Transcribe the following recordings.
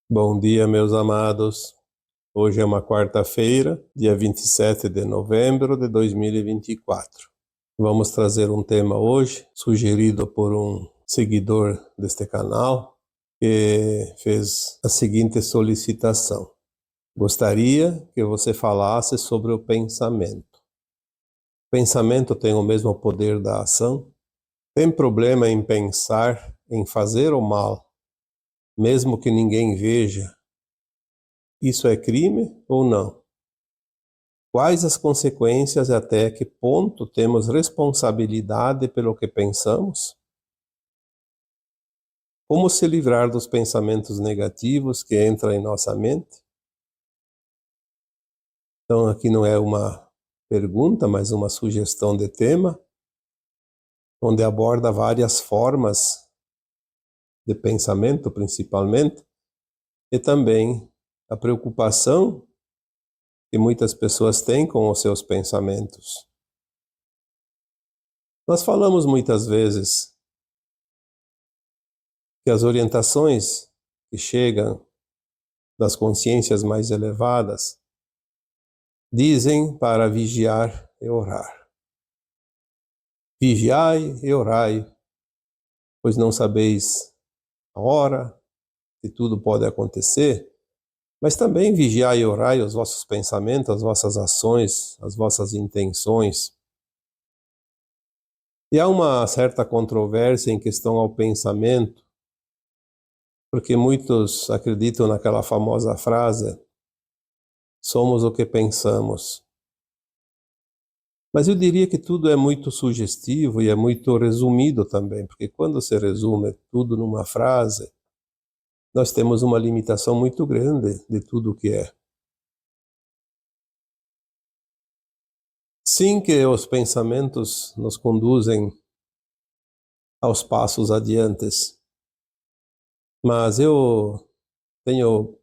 Bom dia, meus amados. Hoje é uma quarta-feira, dia 27 de novembro de 2024. Vamos trazer um tema hoje, sugerido por um seguidor deste canal, que fez a seguinte solicitação. Gostaria que você falasse sobre o pensamento. O pensamento tem o mesmo poder da ação? Tem problema em pensar em fazer o mal, mesmo que ninguém veja? Isso é crime ou não? Quais as consequências e até que ponto temos responsabilidade pelo que pensamos? Como se livrar dos pensamentos negativos que entram em nossa mente? Então, aqui não é uma pergunta, mas uma sugestão de tema, onde aborda várias formas de pensamento, principalmente, e também a preocupação que muitas pessoas têm com os seus pensamentos. Nós falamos muitas vezes que as orientações que chegam das consciências mais elevadas dizem para vigiar e orar. Vigiai e orai, pois não sabeis a hora que tudo pode acontecer, mas também vigiai e orai os vossos pensamentos, as vossas ações, as vossas intenções. E há uma certa controvérsia em questão ao pensamento, porque muitos acreditam naquela famosa frase: somos o que pensamos. Mas eu diria que tudo é muito sugestivo e é muito resumido também, porque quando se resume tudo numa frase, nós temos uma limitação muito grande de tudo o que é. Sim, que os pensamentos nos conduzem aos passos adiantes, mas eu tenho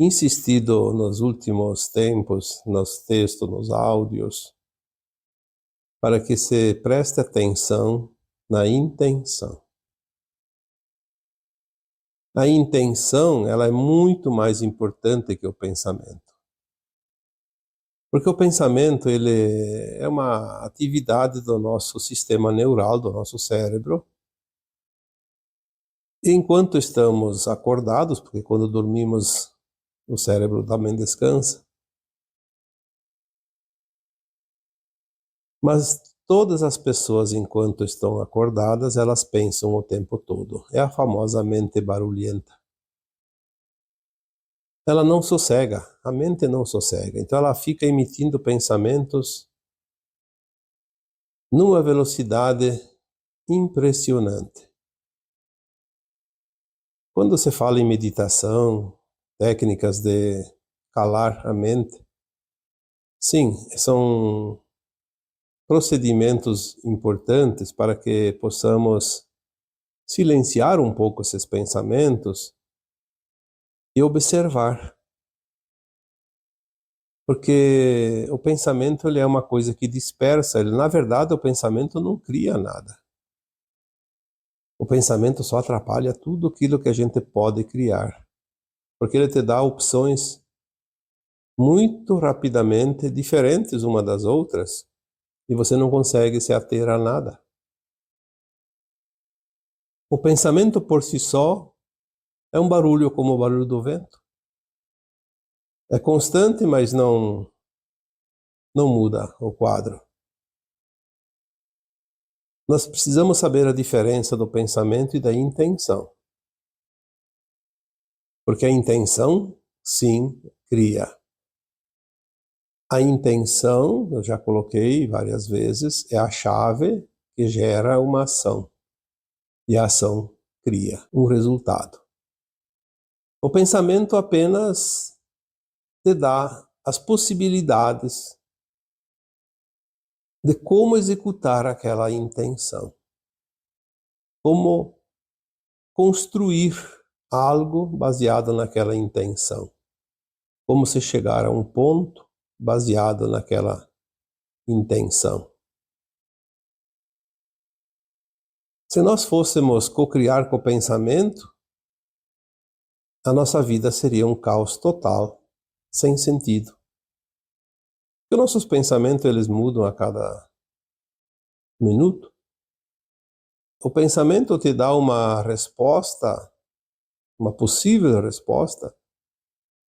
insistido nos últimos tempos, nos textos, nos áudios, para que se preste atenção na intenção. A intenção, ela é muito mais importante que o pensamento. Porque o pensamento, ele é uma atividade do nosso sistema neural, do nosso cérebro. E enquanto estamos acordados, porque quando dormimos, o cérebro também descansa. Mas todas as pessoas, enquanto estão acordadas, elas pensam o tempo todo. É a famosa mente barulhenta. Ela não sossega, a mente não sossega. Então ela fica emitindo pensamentos numa velocidade impressionante. Quando se fala em meditação, técnicas de calar a mente, sim, são procedimentos importantes para que possamos silenciar um pouco esses pensamentos e observar. Porque o pensamento, ele é uma coisa que dispersa, na verdade o pensamento não cria nada. O pensamento só atrapalha tudo aquilo que a gente pode criar, porque ele te dá opções muito rapidamente diferentes uma das outras e você não consegue se ater a nada. O pensamento por si só é um barulho como o barulho do vento. É constante, mas não muda o quadro. Nós precisamos saber a diferença do pensamento e da intenção. Porque a intenção, sim, cria. A intenção, eu já coloquei várias vezes, é a chave que gera uma ação. E a ação cria um resultado. O pensamento apenas te dá as possibilidades de como executar aquela intenção. Como construir algo baseado naquela intenção. Como se chegar a um ponto baseado naquela intenção. Se nós fôssemos co-criar com o pensamento, a nossa vida seria um caos total, sem sentido. Porque nossos pensamentos, eles mudam a cada minuto. O pensamento te dá uma resposta, uma possível resposta,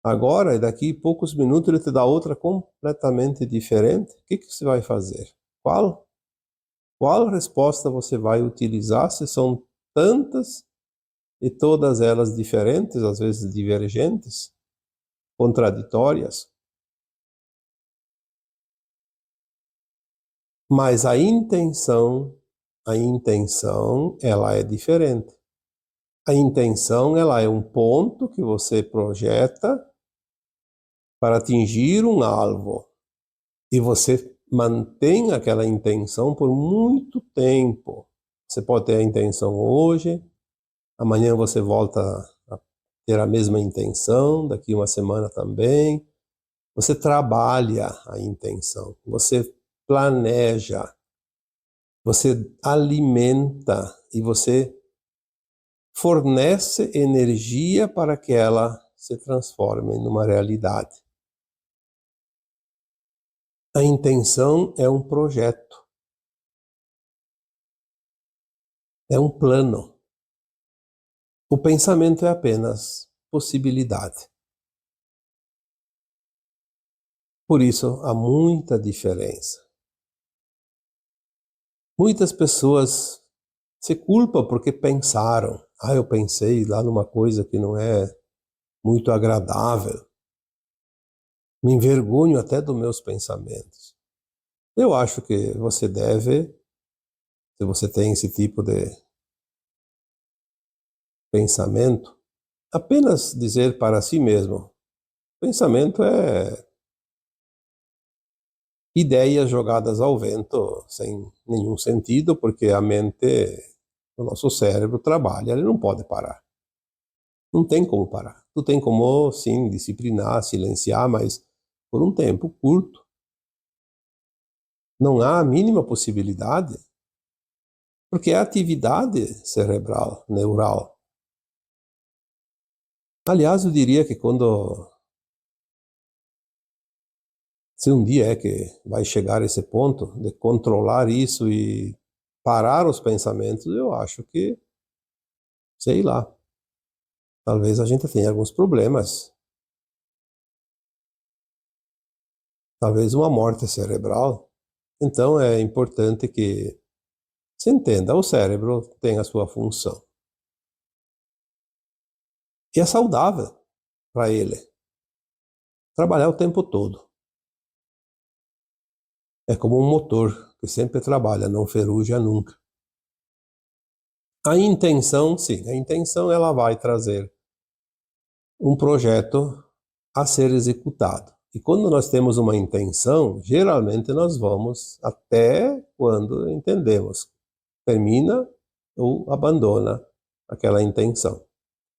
agora e daqui a poucos minutos ele te dá outra completamente diferente. O que você vai fazer? Qual resposta você vai utilizar se são tantas e todas elas diferentes, às vezes divergentes, contraditórias? Mas a intenção, ela é diferente. A intenção, ela é um ponto que você projeta para atingir um alvo. E você mantém aquela intenção por muito tempo. Você pode ter a intenção hoje, amanhã você volta a ter a mesma intenção, daqui uma semana também. Você trabalha a intenção, você planeja, você alimenta e você fornece energia para que ela se transforme numa realidade. A intenção é um projeto, é um plano. O pensamento é apenas possibilidade. Por isso, há muita diferença. Muitas pessoas se culpam porque pensaram. Eu pensei lá numa coisa que não é muito agradável. Me envergonho até dos meus pensamentos. Eu acho que você deve, se você tem esse tipo de pensamento, apenas dizer para si mesmo: pensamento é ideias jogadas ao vento, sem nenhum sentido, porque a mente, o nosso cérebro trabalha, ele não pode parar. Não tem como parar. Tu tem como, sim, disciplinar, silenciar, mas por um tempo curto. Não há a mínima possibilidade, porque é atividade cerebral, neural. Aliás, eu diria que se um dia é que vai chegar esse ponto de controlar isso e parar os pensamentos, eu acho que, sei lá, talvez a gente tenha alguns problemas. Talvez uma morte cerebral. Então é importante que se entenda, o cérebro tem a sua função. E é saudável para ele trabalhar o tempo todo. É como um motor que sempre trabalha, não ferruja nunca. A intenção, sim, a intenção ela vai trazer um projeto a ser executado. E quando nós temos uma intenção, geralmente nós vamos até quando entendemos. Termina ou abandona aquela intenção.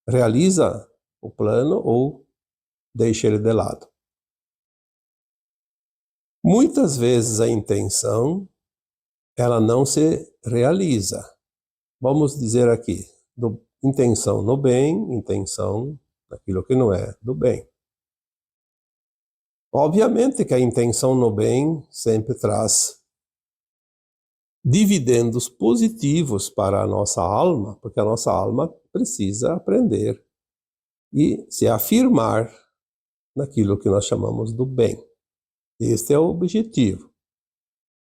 Realiza o plano ou deixa ele de lado. Muitas vezes a intenção ela não se realiza. Vamos dizer aqui, intenção no bem, intenção naquilo que não é do bem. Obviamente que a intenção no bem sempre traz dividendos positivos para a nossa alma, porque a nossa alma precisa aprender e se afirmar naquilo que nós chamamos do bem. Este é o objetivo.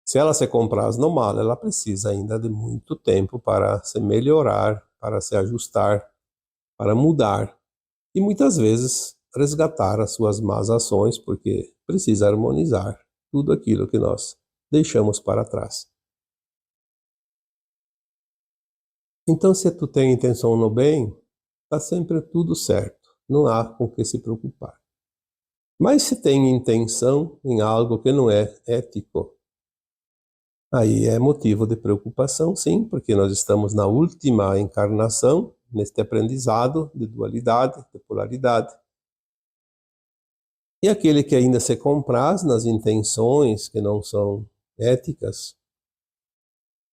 Se ela se compraz no mal, ela precisa ainda de muito tempo para se melhorar, para se ajustar, para mudar e muitas vezes resgatar as suas más ações, porque precisa harmonizar tudo aquilo que nós deixamos para trás. Então, se tu tem intenção no bem, está sempre tudo certo, não há com que se preocupar. Mas se tem intenção em algo que não é ético, aí é motivo de preocupação, sim, porque nós estamos na última encarnação, neste aprendizado de dualidade, de polaridade. E aquele que ainda se compraz nas intenções que não são éticas,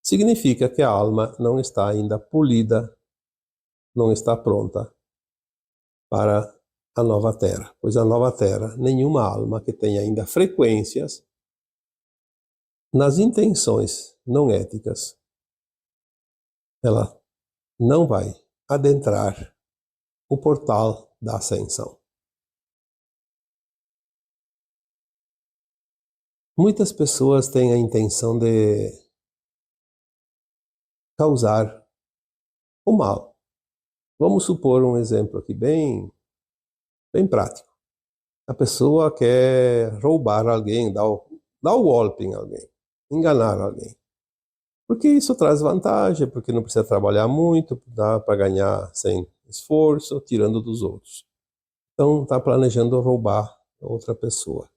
significa que a alma não está ainda polida, não está pronta para a nova Terra, pois a nova Terra, nenhuma alma que tenha ainda frequências nas intenções não éticas, ela não vai adentrar o portal da ascensão. Muitas pessoas têm a intenção de causar o mal. Vamos supor um exemplo aqui bem prático. A pessoa quer roubar alguém, dar o golpe em alguém, enganar alguém. Porque isso traz vantagem, porque não precisa trabalhar muito, dá para ganhar sem esforço, tirando dos outros. Então está planejando roubar outra pessoa.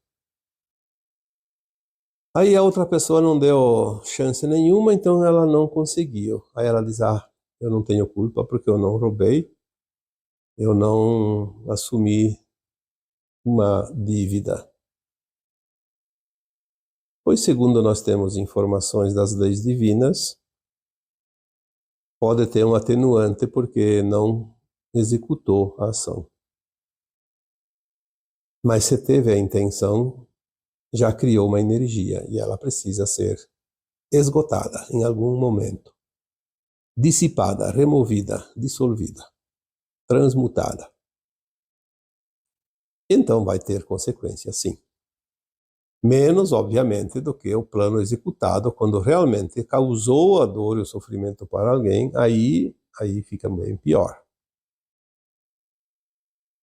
Aí a outra pessoa não deu chance nenhuma, então ela não conseguiu. Aí ela diz, eu não tenho culpa porque eu não roubei, eu não assumi uma dívida. Pois segundo nós temos informações das leis divinas, pode ter um atenuante porque não executou a ação. Mas se teve a intenção, já criou uma energia e ela precisa ser esgotada em algum momento, dissipada, removida, dissolvida, transmutada. Então vai ter consequência, sim. Menos, obviamente, do que o plano executado quando realmente causou a dor e o sofrimento para alguém, aí fica bem pior.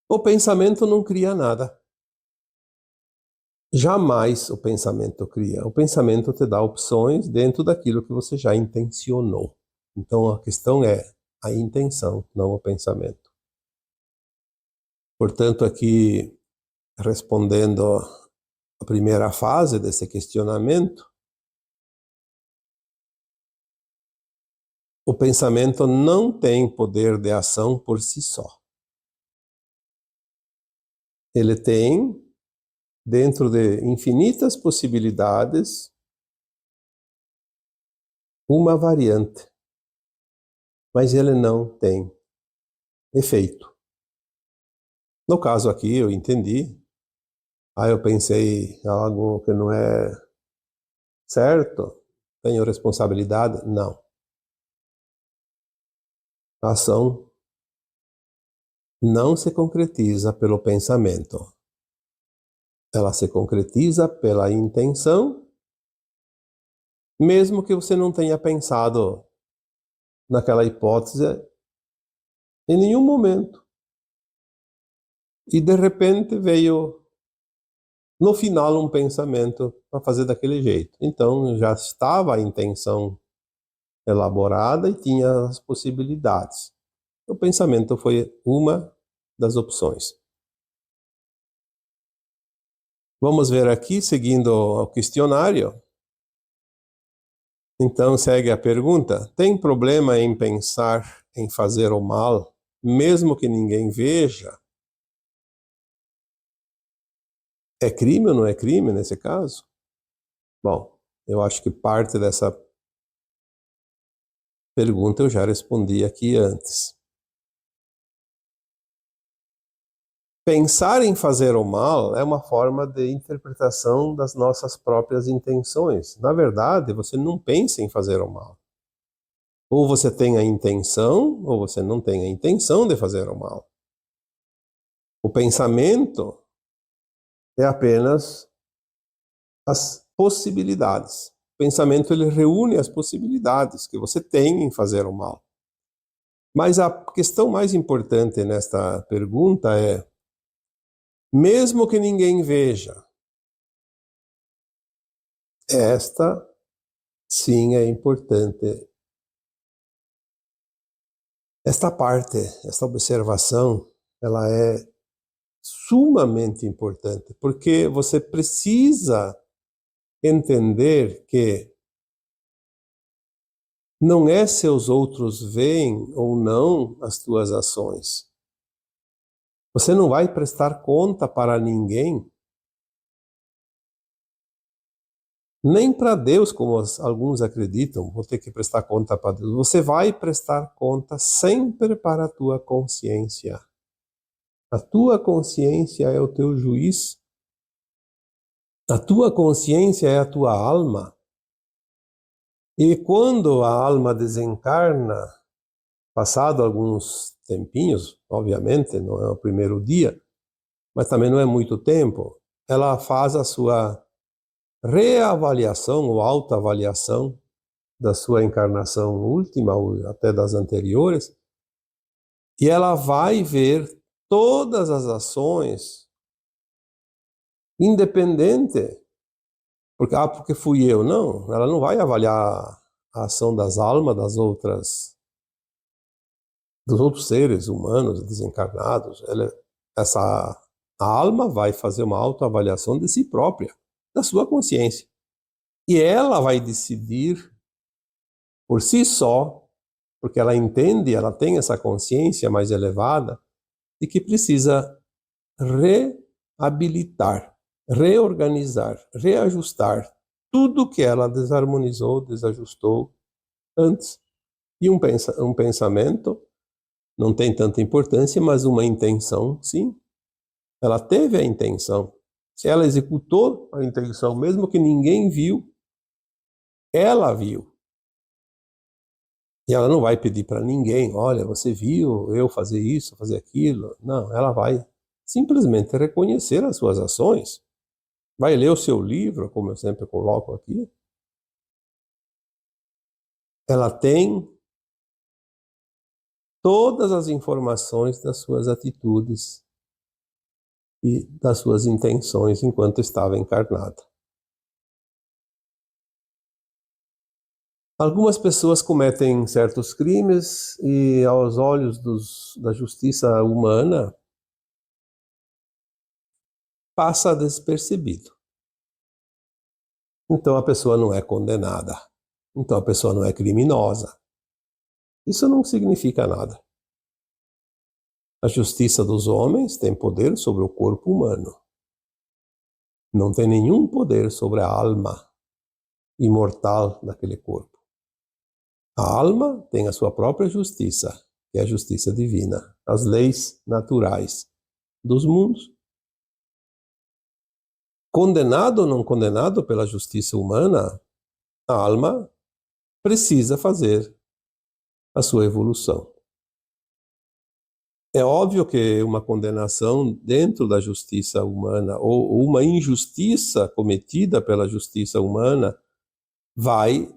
O pensamento não cria nada. Jamais o pensamento cria. O pensamento te dá opções dentro daquilo que você já intencionou. Então a questão é a intenção, não o pensamento. Portanto, aqui, respondendo a primeira fase desse questionamento, o pensamento não tem poder de ação por si só. Ele tem, dentro de infinitas possibilidades, uma variante, mas ele não tem efeito. No caso aqui, eu entendi, eu pensei em algo que não é certo, tenho responsabilidade? Não. A ação não se concretiza pelo pensamento. Ela se concretiza pela intenção, mesmo que você não tenha pensado naquela hipótese em nenhum momento. E de repente veio no final um pensamento para fazer daquele jeito. Então já estava a intenção elaborada e tinha as possibilidades. O pensamento foi uma das opções. Vamos ver aqui, seguindo o questionário. Então segue a pergunta: tem problema em pensar em fazer o mal, mesmo que ninguém veja? É crime ou não é crime nesse caso? Bom, eu acho que parte dessa pergunta eu já respondi aqui antes. Pensar em fazer o mal é uma forma de interpretação das nossas próprias intenções. Na verdade, você não pensa em fazer o mal. Ou você tem a intenção, ou você não tem a intenção de fazer o mal. O pensamento é apenas as possibilidades. O pensamento ele reúne as possibilidades que você tem em fazer o mal. Mas a questão mais importante nesta pergunta é: mesmo que ninguém veja, esta sim é importante. Esta parte, esta observação, ela é sumamente importante, porque você precisa entender que não é se os outros veem ou não as tuas ações. Você não vai prestar conta para ninguém, nem para Deus, como alguns acreditam, vou ter que prestar conta para Deus. Você vai prestar conta sempre para a tua consciência. A tua consciência é o teu juiz. A tua consciência é a tua alma. E quando a alma desencarna, passado alguns tempinhos, obviamente, não é o primeiro dia, mas também não é muito tempo, ela faz a sua reavaliação ou autoavaliação da sua encarnação última, ou até das anteriores, e ela vai ver todas as ações, independente, porque fui eu, não, ela não vai avaliar a ação das almas dos outros seres humanos desencarnados. A alma vai fazer uma autoavaliação de si própria, da sua consciência. E ela vai decidir por si só, porque ela entende, ela tem essa consciência mais elevada, de que precisa reabilitar, reorganizar, reajustar tudo que ela desarmonizou, desajustou antes. E um pensamento não tem tanta importância, mas uma intenção, sim. Ela teve a intenção. Se ela executou a intenção, mesmo que ninguém viu, ela viu. E ela não vai pedir para ninguém, olha, você viu eu fazer isso, fazer aquilo. Não, ela vai simplesmente reconhecer as suas ações. Vai ler o seu livro, como eu sempre coloco aqui. Ela tem todas as informações das suas atitudes e das suas intenções enquanto estava encarnada. Algumas pessoas cometem certos crimes e, aos olhos da justiça humana, passa despercebido. Então a pessoa não é condenada. Então a pessoa não é criminosa. Isso não significa nada. A justiça dos homens tem poder sobre o corpo humano. Não tem nenhum poder sobre a alma imortal daquele corpo. A alma tem a sua própria justiça, que é a justiça divina, as leis naturais dos mundos. Condenado ou não condenado pela justiça humana, a alma precisa fazer a sua evolução. É óbvio que uma condenação dentro da justiça humana ou uma injustiça cometida pela justiça humana vai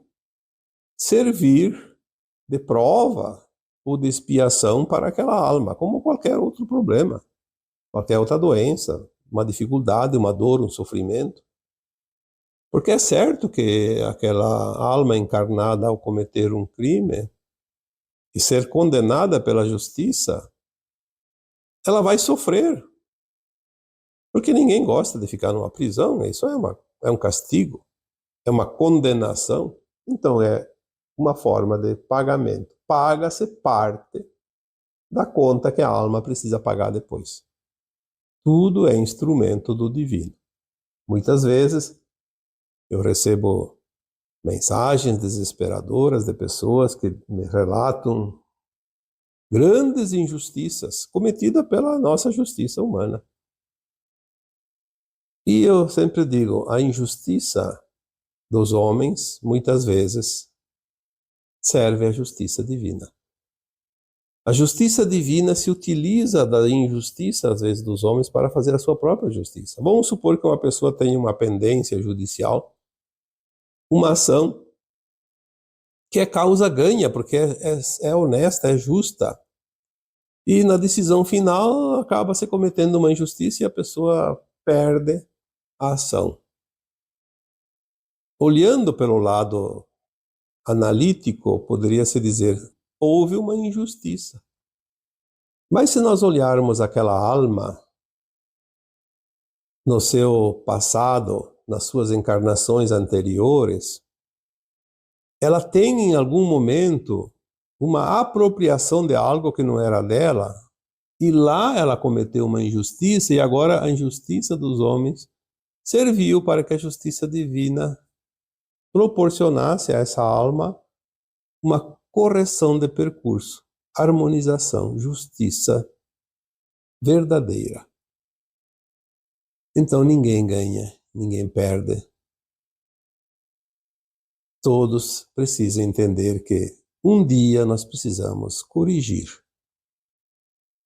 servir de prova ou de expiação para aquela alma, como qualquer outro problema, qualquer outra doença, uma dificuldade, uma dor, um sofrimento. Porque é certo que aquela alma encarnada, ao cometer um crime e ser condenada pela justiça, ela vai sofrer. Porque ninguém gosta de ficar numa prisão, isso é um castigo, é uma condenação. Então é uma forma de pagamento. Paga-se parte da conta que a alma precisa pagar depois. Tudo é instrumento do divino. Muitas vezes eu recebo mensagens desesperadoras de pessoas que me relatam grandes injustiças cometidas pela nossa justiça humana. E eu sempre digo, a injustiça dos homens, muitas vezes, serve à justiça divina. A justiça divina se utiliza da injustiça, às vezes, dos homens para fazer a sua própria justiça. Vamos supor que uma pessoa tenha uma pendência judicial, uma ação que é causa ganha, porque é honesta, é justa. E na decisão final acaba se cometendo uma injustiça e a pessoa perde a ação. Olhando pelo lado analítico, poderia-se dizer, houve uma injustiça. Mas se nós olharmos aquela alma no seu passado, nas suas encarnações anteriores, ela tem em algum momento uma apropriação de algo que não era dela, e lá ela cometeu uma injustiça, e agora a injustiça dos homens serviu para que a justiça divina proporcionasse a essa alma uma correção de percurso, harmonização, justiça verdadeira. Então ninguém ganha, ninguém perde. Todos precisam entender que um dia nós precisamos corrigir.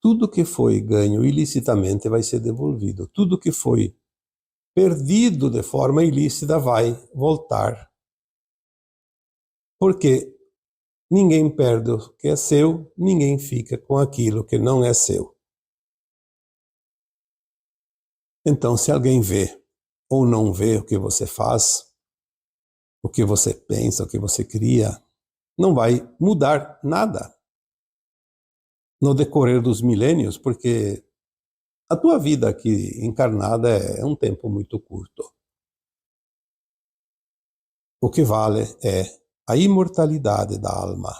Tudo que foi ganho ilicitamente vai ser devolvido. Tudo que foi perdido de forma ilícita vai voltar. Porque ninguém perde o que é seu, ninguém fica com aquilo que não é seu. Então, se alguém vê ou não vê o que você faz, o que você pensa, o que você cria, não vai mudar nada no decorrer dos milênios, porque a tua vida aqui encarnada é um tempo muito curto. O que vale é a imortalidade da alma.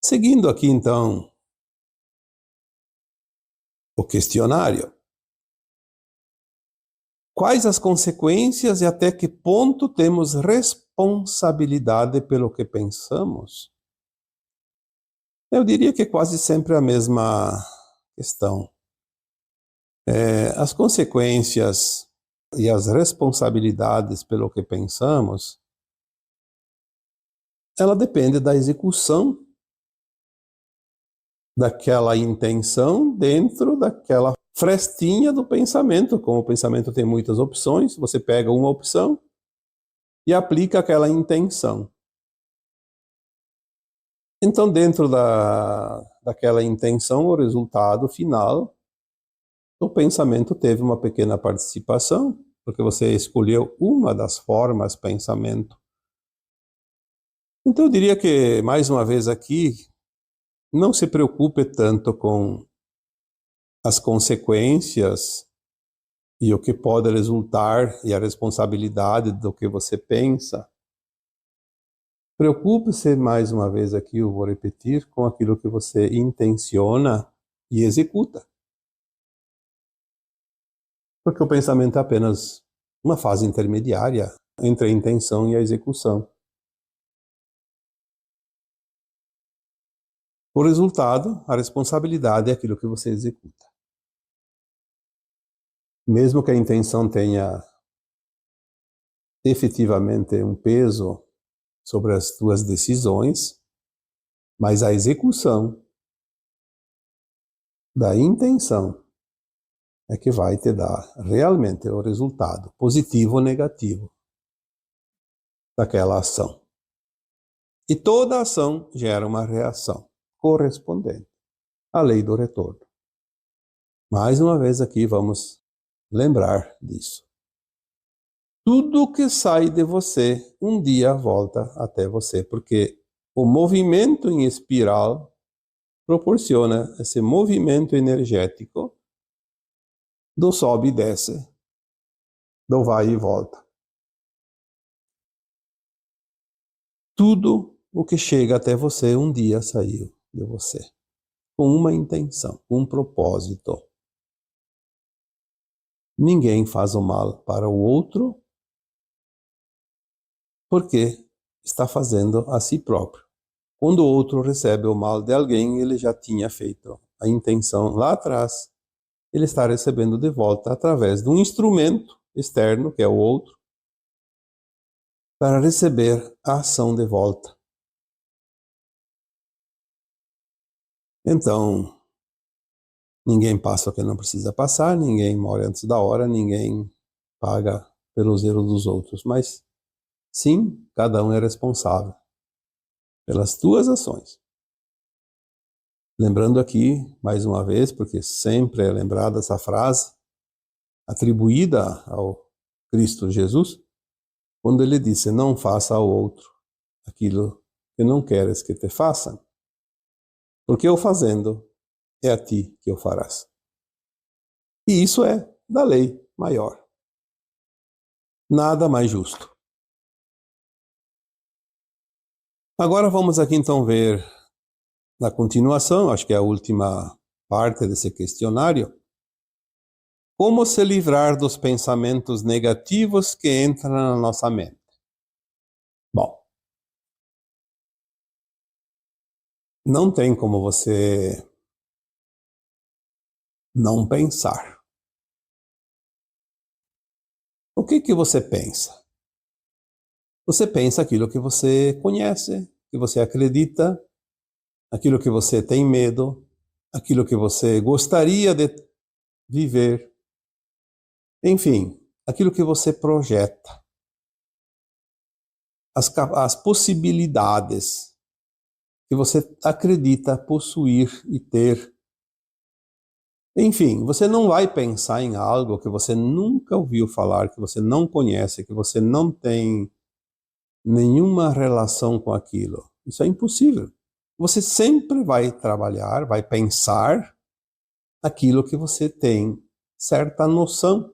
Seguindo aqui, então, o questionário. Quais as consequências e até que ponto temos responsabilidade pelo que pensamos? Eu diria que é quase sempre a mesma questão. As consequências e as responsabilidades pelo que pensamos, ela depende da execução daquela intenção dentro daquela frestinha do pensamento. Como o pensamento tem muitas opções, você pega uma opção e aplica aquela intenção. Então, dentro daquela intenção, o resultado final, o pensamento teve uma pequena participação, porque você escolheu uma das formas pensamento. Então, eu diria que, mais uma vez aqui, não se preocupe tanto com as consequências e o que pode resultar e a responsabilidade do que você pensa. Preocupe-se, mais uma vez aqui, eu vou repetir, com aquilo que você intenciona e executa. Porque o pensamento é apenas uma fase intermediária entre a intenção e a execução. O resultado, a responsabilidade é aquilo que você executa. Mesmo que a intenção tenha efetivamente um peso sobre as tuas decisões, mas a execução da intenção é que vai te dar realmente o resultado, positivo ou negativo, daquela ação. E toda ação gera uma reação correspondente à lei do retorno. Mais uma vez aqui vamos lembrar disso. Tudo que sai de você, um dia volta até você, porque o movimento em espiral proporciona esse movimento energético do sobe e desce, do vai e volta. Tudo o que chega até você um dia saiu de você, com uma intenção, um propósito. Ninguém faz o mal para o outro porque está fazendo a si próprio. Quando o outro recebe o mal de alguém, ele já tinha feito a intenção lá atrás. Ele está recebendo de volta através de um instrumento externo, que é o outro, para receber a ação de volta. Então, ninguém passa o que não precisa passar, ninguém morre antes da hora, ninguém paga pelos erros dos outros, mas sim, cada um é responsável pelas tuas ações. Lembrando aqui, mais uma vez, porque sempre é lembrada essa frase, atribuída ao Cristo Jesus, quando ele disse, não faça ao outro aquilo que não queres que te façam, porque eu fazendo, é a ti que o farás. E isso é da lei maior. Nada mais justo. Agora vamos aqui então ver na continuação, acho que é a última parte desse questionário, como se livrar dos pensamentos negativos que entram na nossa mente. Bom, não tem como você não pensar. O que você pensa? Você pensa aquilo que você conhece, que você acredita, aquilo que você tem medo, aquilo que você gostaria de viver, enfim, aquilo que você projeta, as possibilidades que você acredita possuir e ter. Enfim, você não vai pensar em algo que você nunca ouviu falar, que você não conhece, que você não tem nenhuma relação com aquilo. Isso é impossível. Você sempre vai trabalhar, vai pensar aquilo que você tem certa noção.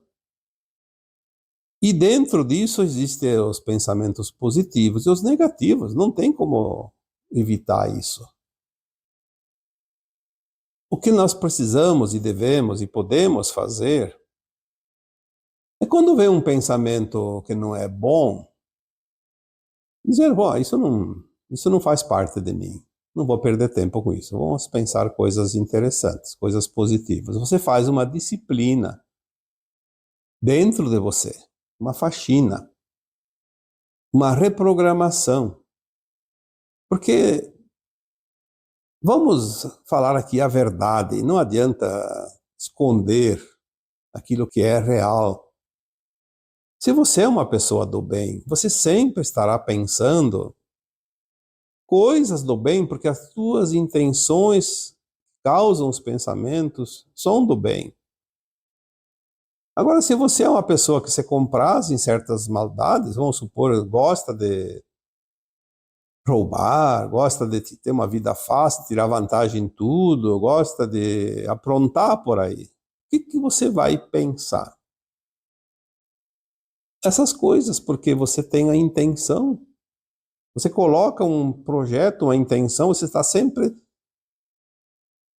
E dentro disso existem os pensamentos positivos e os negativos. Não tem como evitar isso. O que nós precisamos e devemos e podemos fazer é quando vem um pensamento que não é bom, dizer, isso não faz parte de mim. Não vou perder tempo com isso. Vamos pensar coisas interessantes, coisas positivas. Você faz uma disciplina dentro de você, uma faxina, uma reprogramação. Porque vamos falar aqui a verdade, não adianta esconder aquilo que é real. Se você é uma pessoa do bem, você sempre estará pensando coisas do bem, porque as suas intenções causam os pensamentos, são do bem. Agora, se você é uma pessoa que se compraz em certas maldades, vamos supor, gosta de roubar, gosta de ter uma vida fácil, tirar vantagem em tudo, gosta de aprontar por aí, o que você vai pensar? Essas coisas, porque você tem a intenção. Você coloca um projeto, uma intenção, você está sempre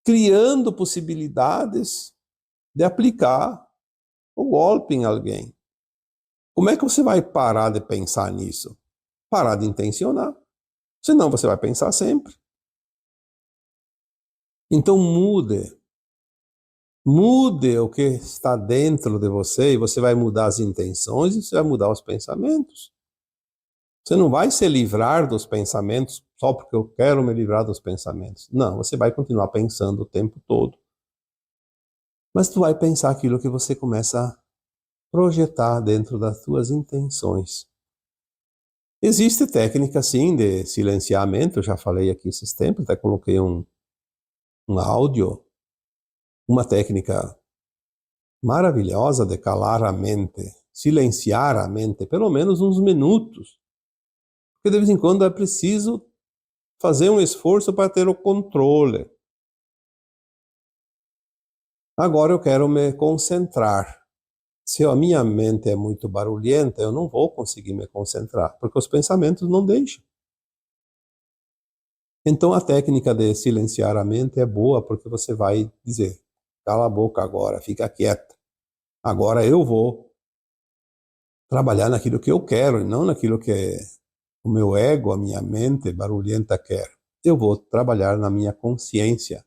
criando possibilidades de aplicar o golpe em alguém. Como é que você vai parar de pensar nisso? Parar de intencionar. Senão você vai pensar sempre. Então mude o que está dentro de você e você vai mudar as intenções e você vai mudar os pensamentos. Você não vai se livrar dos pensamentos só porque eu quero me livrar dos pensamentos. Não, você vai continuar pensando o tempo todo. Mas tu vai pensar aquilo que você começa a projetar dentro das tuas intenções. Existe técnica, sim, de silenciamento, eu já falei aqui esses tempos, até coloquei um áudio, uma técnica maravilhosa de calar a mente, silenciar a mente, pelo menos uns minutos. Porque de vez em quando é preciso fazer um esforço para ter o controle. Agora eu quero me concentrar. Se a minha mente é muito barulhenta, eu não vou conseguir me concentrar, porque os pensamentos não deixam. Então a técnica de silenciar a mente é boa, porque você vai dizer, cala a boca agora, fica quieta. Agora eu vou trabalhar naquilo que eu quero, e não naquilo que o meu ego, a minha mente barulhenta quer. Eu vou trabalhar na minha consciência.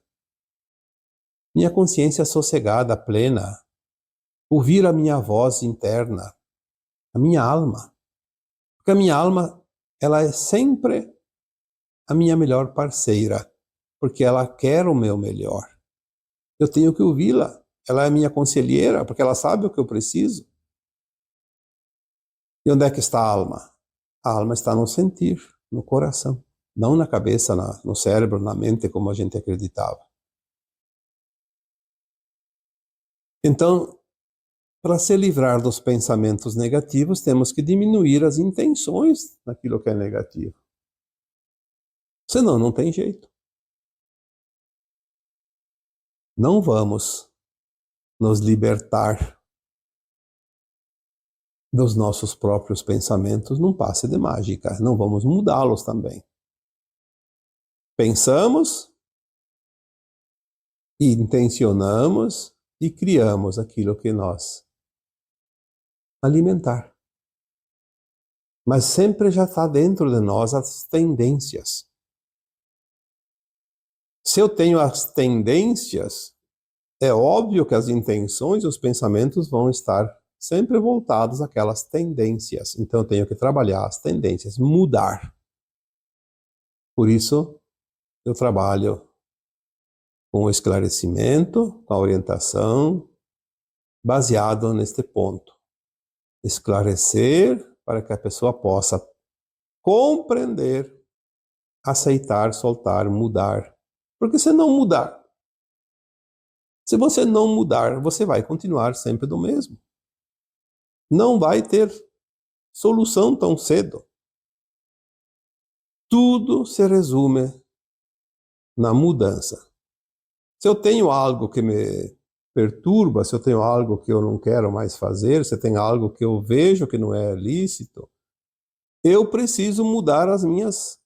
Minha consciência sossegada, plena. Ouvir a minha voz interna, a minha alma. Porque a minha alma, ela é sempre a minha melhor parceira, porque ela quer o meu melhor. Eu tenho que ouvi-la. Ela é a minha conselheira, porque ela sabe o que eu preciso. E onde é que está a alma? A alma está no sentir, no coração. Não na cabeça, no cérebro, na mente, como a gente acreditava. Então, para se livrar dos pensamentos negativos, temos que diminuir as intenções daquilo que é negativo. Senão, não tem jeito. Não vamos nos libertar dos nossos próprios pensamentos num passe de mágica. Não vamos mudá-los também. Pensamos, intencionamos e criamos aquilo que nós alimentar. Mas sempre já está dentro de nós as tendências. Se eu tenho as tendências, é óbvio que as intenções e os pensamentos vão estar sempre voltados àquelas tendências. Então eu tenho que trabalhar as tendências, mudar. Por isso eu trabalho com o esclarecimento, com a orientação, baseado neste ponto. Esclarecer para que a pessoa possa compreender, aceitar, soltar, mudar. Porque se não mudar, se você não mudar, você vai continuar sempre do mesmo. Não vai ter solução tão cedo. Tudo se resume na mudança. Se eu tenho algo que me perturba, se eu tenho algo que eu não quero mais fazer, se tem algo que eu vejo que não é lícito, eu preciso mudar as minhas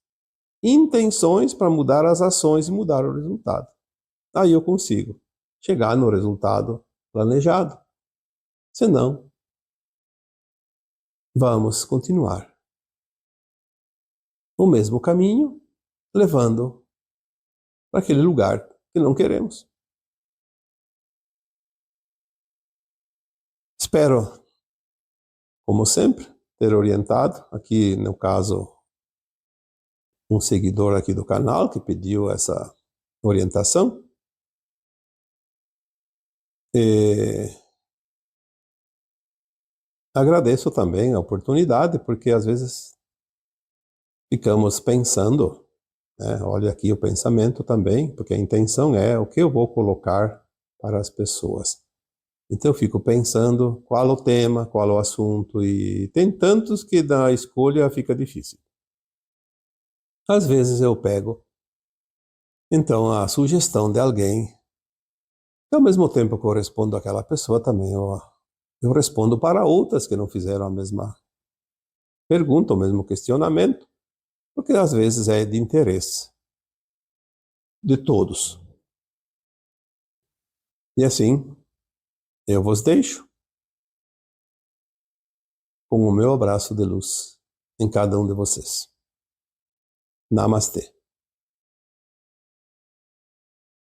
intenções para mudar as ações e mudar o resultado. Aí eu consigo chegar no resultado planejado. Senão, vamos continuar o mesmo caminho, levando para aquele lugar que não queremos. Espero, como sempre, ter orientado, aqui no caso, um seguidor aqui do canal que pediu essa orientação. E agradeço também a oportunidade, porque às vezes ficamos pensando, né? Olha aqui o pensamento também, porque a intenção é o que eu vou colocar para as pessoas. Então eu fico pensando qual o tema, qual o assunto, e tem tantos que da escolha fica difícil. Às vezes eu pego, então, a sugestão de alguém, e ao mesmo tempo que eu respondo àquela pessoa também, eu respondo para outras que não fizeram a mesma pergunta, o mesmo questionamento, porque às vezes é de interesse de todos. E assim, eu vos deixo com o meu abraço de luz em cada um de vocês. Namastê.